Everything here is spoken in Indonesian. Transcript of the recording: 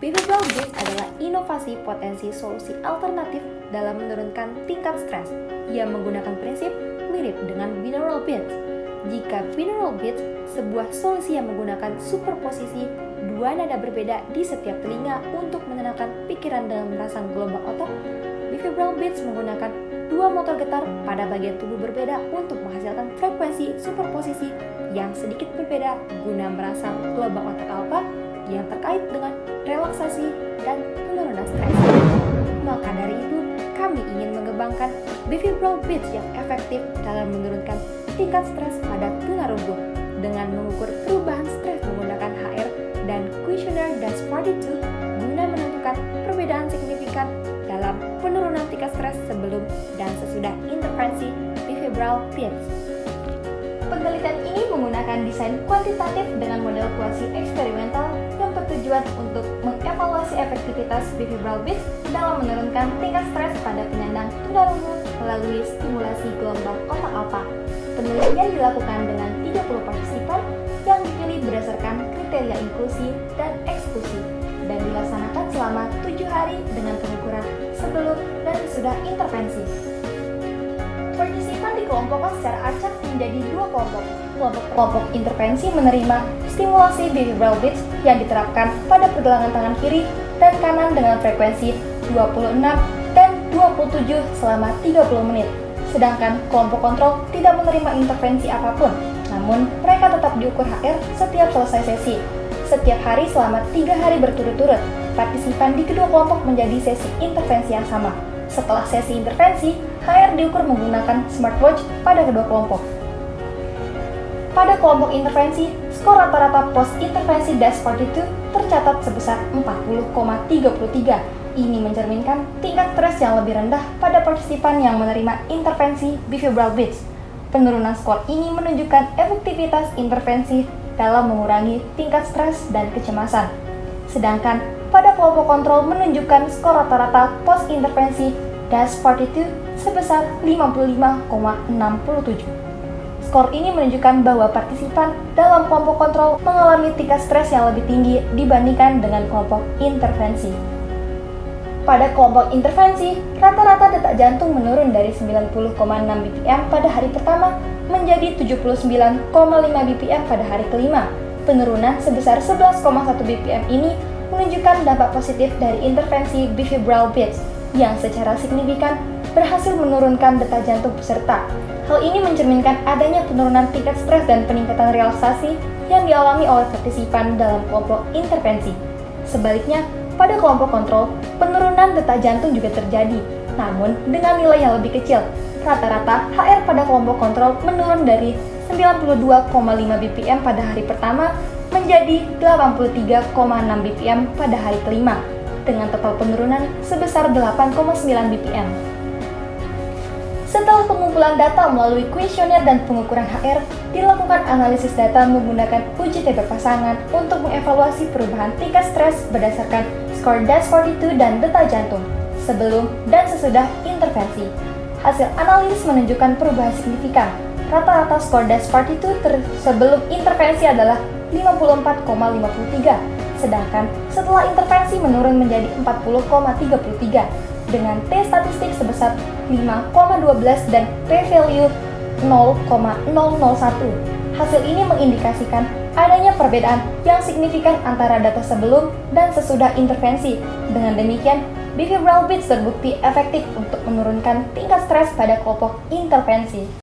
Behavioral Beats adalah inovasi potensi solusi alternatif dalam menurunkan tingkat stres. Ia menggunakan prinsip mirip dengan binaural beats. Jika binaural beats, sebuah solusi yang menggunakan superposisi dua nada berbeda di setiap telinga untuk menenangkan pikiran dengan merangsang gelombang otak, behavioral beats menggunakan dua motor getar pada bagian tubuh berbeda untuk menghasilkan frekuensi superposisi yang sedikit berbeda guna merangsang gelombang otak alfa yang terkait dengan relaksasi dan penurunan stres. Maka dari itu, kami ingin mengembangkan behavioral beats yang efektif dalam menurunkan tingkat stres pada tunarungu dengan mengukur perubahan stres menggunakan HR dan Questionnaire DAS-42 guna menentukan perbedaan signifikan dalam penurunan tingkat stres sebelum dan sesudah intervensi behavioral beats. Penelitian ini menggunakan desain kuantitatif dengan model kuasi eksperimental yang bertujuan untuk mengevaluasi efektivitas behavioral beats dalam menurunkan tingkat stres pada penyandang tunarungu melalui stimulasi gelombang otak alfa. Penelitian dilakukan dengan 30 partisipan yang dipilih berdasarkan kriteria inklusi dan eksklusi dan dilaksanakan selama 7 hari dengan pengukuran sebelum dan sesudah intervensi. Partisipan dikelompokkan secara acak menjadi dua kelompok. Kelompok intervensi menerima stimulasi behavioral beats yang diterapkan pada pergelangan tangan kiri dan kanan dengan frekuensi 26 dan 27 selama 30 menit. Sedangkan kelompok kontrol tidak menerima intervensi apapun, namun mereka tetap diukur HR setiap selesai sesi. Setiap hari selama 3 hari berturut-turut, partisipan di kedua kelompok menjadi sesi intervensi yang sama. Setelah sesi intervensi, HR diukur menggunakan smartwatch pada kedua kelompok. Pada kelompok intervensi, skor rata-rata post-intervensi DAS-42 tercatat sebesar 40,33. Ini mencerminkan tingkat stres yang lebih rendah pada partisipan yang menerima intervensi behavioral beats. Penurunan skor ini menunjukkan efektivitas intervensi dalam mengurangi tingkat stres dan kecemasan. Sedangkan pada kelompok kontrol menunjukkan skor rata-rata post-intervensi DAS-42 sebesar 55,67. Skor ini menunjukkan bahwa partisipan dalam kelompok kontrol mengalami tingkat stres yang lebih tinggi dibandingkan dengan kelompok intervensi. Pada kelompok intervensi, rata-rata detak jantung menurun dari 90,6 bpm pada hari pertama menjadi 79,5 bpm pada hari kelima. Penurunan sebesar 11,1 bpm ini menunjukkan dampak positif dari intervensi behavioral beats yang secara signifikan berhasil menurunkan detak jantung peserta. Hal ini mencerminkan adanya penurunan tingkat stres dan peningkatan relaksasi yang dialami oleh partisipan dalam kelompok intervensi. Sebaliknya, pada kelompok kontrol, penurunan detak jantung juga terjadi, namun dengan nilai yang lebih kecil. Rata-rata HR pada kelompok kontrol menurun dari 92,5 bpm pada hari pertama menjadi 83,6 bpm pada hari kelima, dengan total penurunan sebesar 8,9 bpm. Setelah pengumpulan data melalui kuesioner dan pengukuran HR, dilakukan analisis data menggunakan uji tebak pasangan untuk mengevaluasi perubahan tingkat stres berdasarkan skor DAS-42 dan detak jantung sebelum dan sesudah intervensi. Hasil analisis menunjukkan perubahan signifikan. Rata-rata skor DAS-42 sebelum intervensi adalah 54,53, sedangkan setelah intervensi menurun menjadi 40,33 dengan T statistik sebesar 5,12 dan P-value 0,001. Hasil ini mengindikasikan adanya perbedaan yang signifikan antara data sebelum dan sesudah intervensi. Dengan demikian, behavioral beats terbukti efektif untuk menurunkan tingkat stres pada kelompok intervensi.